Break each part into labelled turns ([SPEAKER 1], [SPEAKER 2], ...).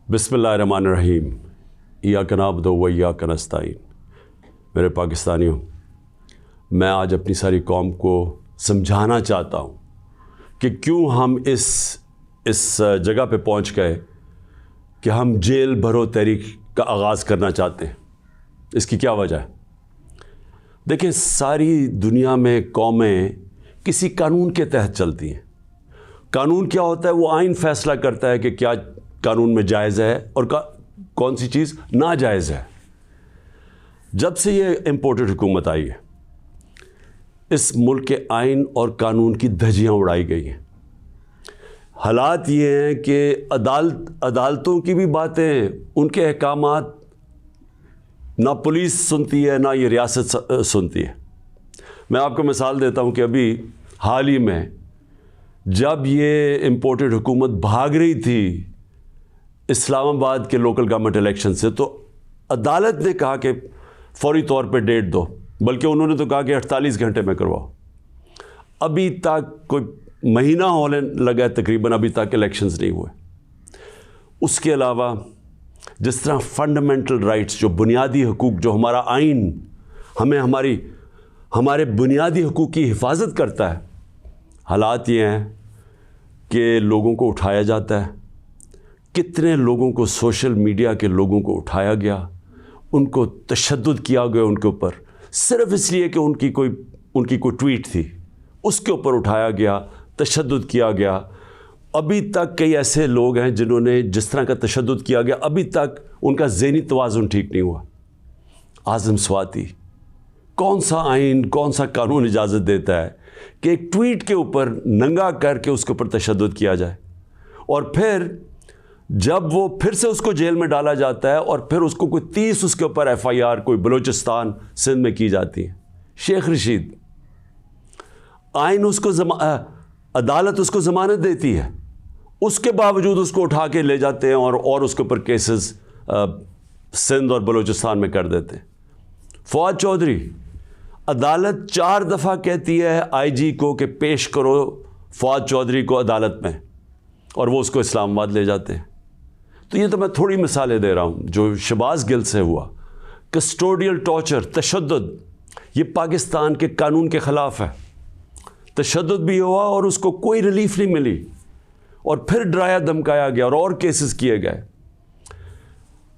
[SPEAKER 1] बिस्मिल्लाहिर्रहमानिर्रहीम। इय्याका नअबुदु व इय्याका नस्तईन। मेरे पाकिस्तानियों, मैं आज अपनी सारी कौम को समझाना चाहता हूँ कि क्यों हम इस जगह पे पहुँच गए कि हम जेल भरो तहरीक का आगाज़ करना चाहते हैं। इसकी क्या वजह है? देखिए, सारी दुनिया में कौमें किसी कानून के तहत चलती हैं। कानून क्या होता है? वो आइन फैसला करता है कि क्या कानून में जायज़ है और कौन सी चीज़ नाजायज़ है। जब से ये इम्पोर्टेड हुकूमत आई है, इस मुल्क के आइन और कानून की धज्जियाँ उड़ाई गई हैं। हालात ये हैं कि अदालतों की भी बातें, उनके अहकामात ना पुलिस सुनती है, ना ये रियासत सुनती है। मैं आपको मिसाल देता हूँ कि अभी हाल ही में जब ये इम्पोर्टेड हुकूमत भाग रही थी इस्लामाबाद के लोकल गवर्नमेंट इलेक्शन से, तो अदालत ने कहा कि फौरी तौर पे डेट दो, बल्कि उन्होंने तो कहा कि 48 घंटे में करवाओ। अभी तक कोई महीना होने लगा है तकरीबन, अभी तक इलेक्शंस नहीं हुए। उसके अलावा जिस तरह फंडामेंटल राइट्स, जो बुनियादी हकूक़, जो हमारा आइन हमें हमारे बुनियादी हकूक़ की हिफाजत करता है, हालात ये हैं कि लोगों को उठाया जाता है। कितने लोगों को, सोशल मीडिया के लोगों को उठाया गया, उनको तशद्दुद किया गया उनके ऊपर, सिर्फ इसलिए कि उनकी कोई ट्वीट थी, उसके ऊपर उठाया गया, तशद्दुद किया गया। अभी तक कई ऐसे लोग हैं जिन्होंने जिस तरह का तशद्दुद किया गया, अभी तक उनका ज़हनी तवाज़ुन ठीक नहीं हुआ। आज़म स्वाति, कौन सा आइन, कौन सा कानून इजाज़त देता है कि एक ट्वीट के ऊपर नंगा करके उसके ऊपर तशद्दुद किया जाए, और फिर जब वो फिर से उसको जेल में डाला जाता है और फिर उसको कोई 30 उसके ऊपर FIR कोई बलूचिस्तान सिंध में की जाती है। शेख रशीद, आइन उसको अदालत उसको ज़मानत देती है, उसके बावजूद उसको उठा के ले जाते हैं और उसके ऊपर केसेस सिंध और बलूचिस्तान में कर देते हैं। फवाद चौधरी, अदालत 4 दफ़ा कहती है IG को कि पेश करो फवाद चौधरी को अदालत में, और वो उसको इस्लामाबाद ले जाते हैं। तो ये तो मैं थोड़ी मिसालें दे रहा हूँ। जो शहबाज गिल से हुआ, कस्टोडियल टॉर्चर, तशद्दुद, ये पाकिस्तान के कानून के ख़िलाफ़ है। तशद्दुद भी हुआ और उसको कोई रिलीफ नहीं मिली, और फिर डराया धमकाया गया और केसेस किए गए।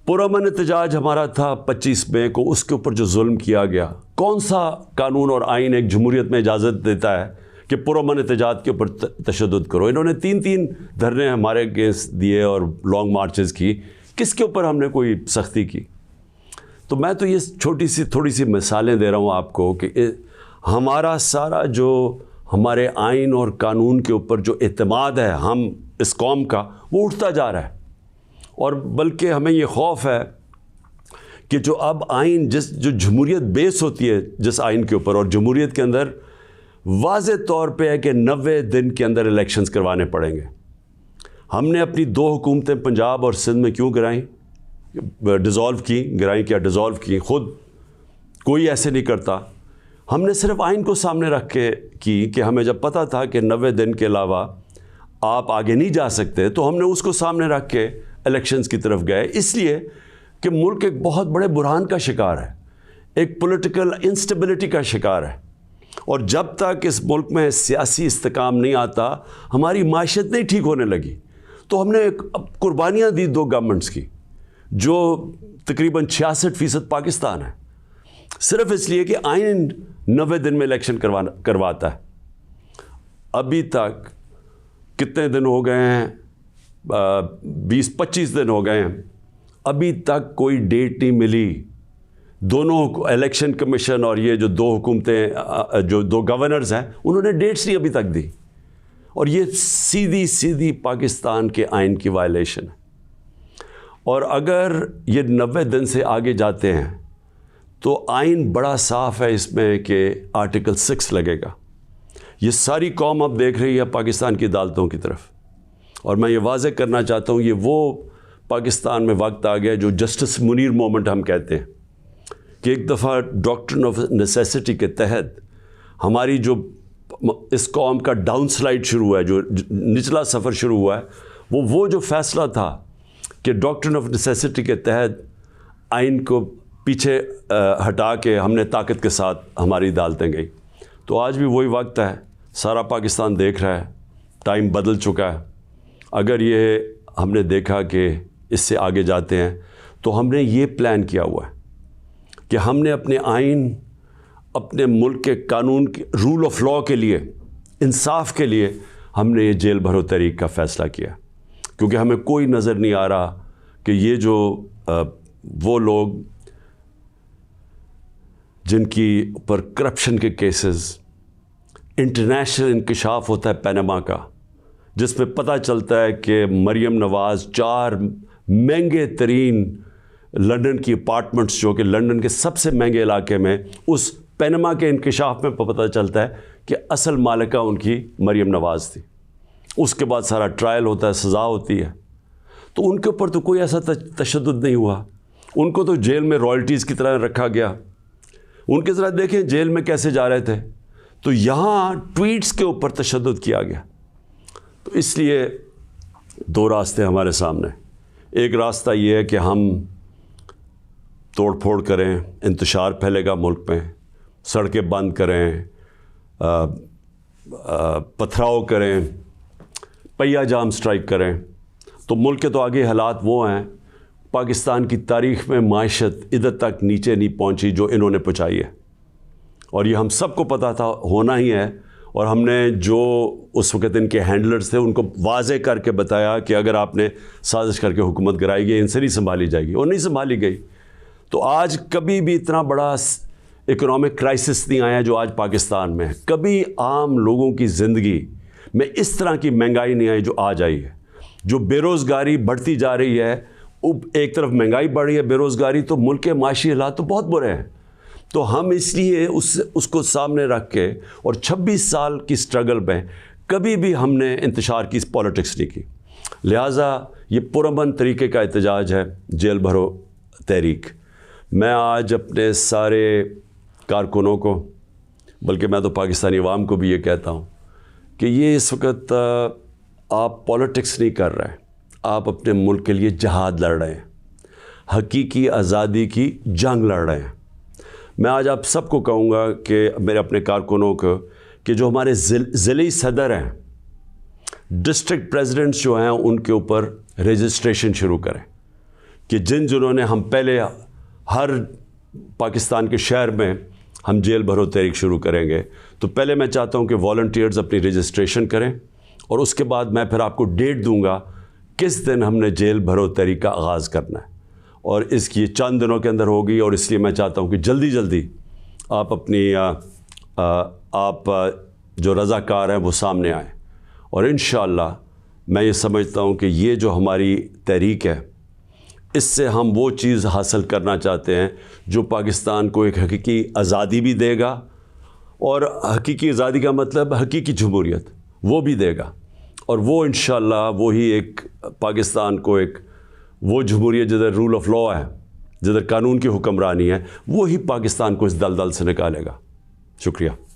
[SPEAKER 1] पुरअमन एहतजाज हमारा था 25 मई को, उसके ऊपर जो जुल्म किया गया, कौन सा कानून और आइन एक जमहूरियत में इजाज़त देता है कि पुरअमन एहतजाज के ऊपर तशद्दुद करो? इन्होंने 3-3 धरने हमारे अगेंस्ट दिए और लॉन्ग मार्चेस की, किसके ऊपर हमने कोई सख्ती की? तो मैं तो ये थोड़ी सी मिसालें दे रहा हूँ आपको कि हमारा सारा जो हमारे आइन और कानून के ऊपर जो एतमाद है हम इस कौम का, वो उठता जा रहा है। और बल्कि हमें ये खौफ है कि जो अब आइन, जो जमहूरियत बेस होती है जिस आइन के ऊपर, और जमहूरियत के अंदर वाज़े तौर पे है कि 90 दिन के अंदर इलेक्शंस करवाने पड़ेंगे। हमने अपनी 2 हुकूमतें पंजाब और सिंध में क्यों गिराई, डिज़ोल्व की? खुद कोई ऐसे नहीं करता। हमने सिर्फ आइन को सामने रख के की कि हमें जब पता था कि 90 दिन के अलावा आप आगे नहीं जा सकते, तो हमने उसको सामने रख के इलेक्शंस की तरफ गए, इसलिए कि मुल्क एक बहुत बड़े बुरहान का शिकार है, एक पॉलिटिकल इंस्टेबिलिटी का शिकार है। और जब तक इस मुल्क में सियासी इस्तेकाम नहीं आता, हमारी माशत नहीं ठीक होने लगी। तो हमने अब कुर्बानियाँ दी 2 गवर्नमेंट्स की, जो तकरीबन 66% पाकिस्तान है, सिर्फ इसलिए कि आइन 90 दिन में इलेक्शन करवाता है। अभी तक कितने दिन हो गए हैं? 20-25 दिन हो गए हैं, अभी तक कोई डेट नहीं मिली। दोनों इलेक्शन कमीशन और ये जो 2 हुकूमतें, जो 2 गवर्नर्स हैं, उन्होंने डेट्स नहीं अभी तक दी, और ये सीधी पाकिस्तान के आइन की वायलेशन है। और अगर ये 90 दिन से आगे जाते हैं तो आइन बड़ा साफ़ है इसमें कि आर्टिकल 6 लगेगा। ये सारी कौम अब देख रही है पाकिस्तान की अदालतों की तरफ, और मैं ये वाज़े करना चाहता हूँ, ये वो पाकिस्तान में वक्त आ गया जो जस्टिस मुनीर मोमेंट हम कहते हैं, कि एक दफ़ा डॉक्ट्रिन ऑफ नेसेसिटी के तहत हमारी जो इस कौम का डाउन स्लाइड शुरू हुआ है, जो निचला सफ़र शुरू हुआ है, वो जो फ़ैसला था کہ ڈاکٹرن آف نیسیسٹی کے تحت آئین کو پیچھے ہٹا کے ہم نے طاقت کے ساتھ ہماری عدالتیں گئی. تو آج بھی وہی وقت ہے, سارا پاکستان دیکھ رہا ہے, ٹائم بدل چکا ہے. اگر یہ ہم نے دیکھا کہ اس سے آگے جاتے ہیں تو ہم نے یہ پلان کیا ہوا ہے کہ ہم نے اپنے آئین, اپنے ملک کے قانون کے رول آف لاء کے لیے, انصاف کے لیے ہم نے یہ جیل بھرو تحریک کا فیصلہ کیا, کیونکہ ہمیں کوئی نظر نہیں آ رہا کہ یہ جو وہ لوگ جن کی پر کرپشن کے کیسز, انٹرنیشنل انکشاف ہوتا ہے پینما کا, جس میں پتہ چلتا ہے کہ مریم نواز 4 مہنگے ترین لنڈن کی اپارٹمنٹس, جو کہ لنڈن کے سب سے مہنگے علاقے میں, اس پینما کے انکشاف میں پتہ چلتا ہے کہ اصل مالکہ ان کی مریم نواز تھی. اس کے بعد سارا ٹرائل ہوتا ہے, سزا ہوتی ہے. تو ان کے اوپر تو کوئی ایسا تشدد نہیں ہوا, ان کو تو جیل میں رائلٹیز کی طرح رکھا گیا. ان کے ذرا دیکھیں جیل میں کیسے جا رہے تھے. تو یہاں ٹویٹس کے اوپر تشدد کیا گیا. تو اس لیے 2 راستے ہمارے سامنے. ایک راستہ یہ ہے کہ ہم توڑ پھوڑ کریں, انتشار پھیلے گا ملک میں, سڑکیں بند کریں, پتھراؤ کریں, پہیہ جام سٹرائک کریں. تو ملک کے تو آگے حالات وہ ہیں, پاکستان کی تاریخ میں معیشت ادھر تک نیچے نہیں پہنچی جو انہوں نے پہنچائی ہے, اور یہ ہم سب کو پتہ تھا ہونا ہی ہے. اور ہم نے جو اس وقت ان کے ہینڈلرز تھے ان کو واضح کر کے بتایا کہ اگر آپ نے سازش کر کے حکومت گرائی گئی, ان سے نہیں سنبھالی جائے گی, اور نہیں سنبھالی گئی. تو آج کبھی بھی اتنا بڑا اکنامک کرائسس نہیں آیا جو آج پاکستان میں ہے. کبھی عام لوگوں کی زندگی میں اس طرح کی مہنگائی نہیں آئی جو آج آئی ہے. جو بے روزگاری بڑھتی جا رہی ہے, ایک طرف مہنگائی بڑھ رہی ہے, بے روزگاری, تو ملک کے معاشی حالات تو بہت برے ہیں. تو ہم اس لیے اس کو سامنے رکھ کے, اور 26 سال کی سٹرگل میں کبھی بھی ہم نے انتشار کی پالیٹکس نہیں کی. لہٰذا یہ پرامن طریقے کا احتجاج ہے جیل بھرو تحریک. میں آج اپنے سارے کارکنوں کو, بلکہ میں تو پاکستانی عوام کو بھی یہ کہتا ہوں کہ یہ اس وقت آپ پالیٹکس نہیں کر رہے ہیں, آپ اپنے ملک کے لیے جہاد لڑ رہے ہیں, حقیقی آزادی کی جنگ لڑ رہے ہیں. میں آج آپ سب کو کہوں گا کہ میرے اپنے کارکنوں کو کہ جو ہمارے ضلعی صدر ہیں, ڈسٹرکٹ پریزیڈنٹس جو ہیں, ان کے اوپر رجسٹریشن شروع کریں کہ جنہوں نے ہم پہلے ہر پاکستان کے شہر میں ہم جیل بھرو تحریک شروع کریں گے. تو پہلے میں چاہتا ہوں کہ والنٹیئرز اپنی رجسٹریشن کریں, اور اس کے بعد میں پھر آپ کو ڈیٹ دوں گا کس دن ہم نے جیل بھرو تحریک کا آغاز کرنا ہے, اور اس کی چند دنوں کے اندر ہوگی. اور اس لیے میں چاہتا ہوں کہ جلدی جلدی آپ اپنی آپ جو رضاکار ہیں وہ سامنے آئیں. اور انشاءاللہ میں یہ سمجھتا ہوں کہ یہ جو ہماری تحریک ہے, اس سے ہم وہ چیز حاصل کرنا چاہتے ہیں جو پاکستان کو ایک حقیقی آزادی بھی دے گا, اور حقیقی آزادی کا مطلب حقیقی جمہوریت وہ بھی دے گا. اور وہ انشاءاللہ وہی ایک پاکستان کو ایک وہ جمہوریت جدھر رول آف لاء ہے, جدھر قانون کی حکمرانی ہے, وہی پاکستان کو اس دلدل سے نکالے گا. شکریہ.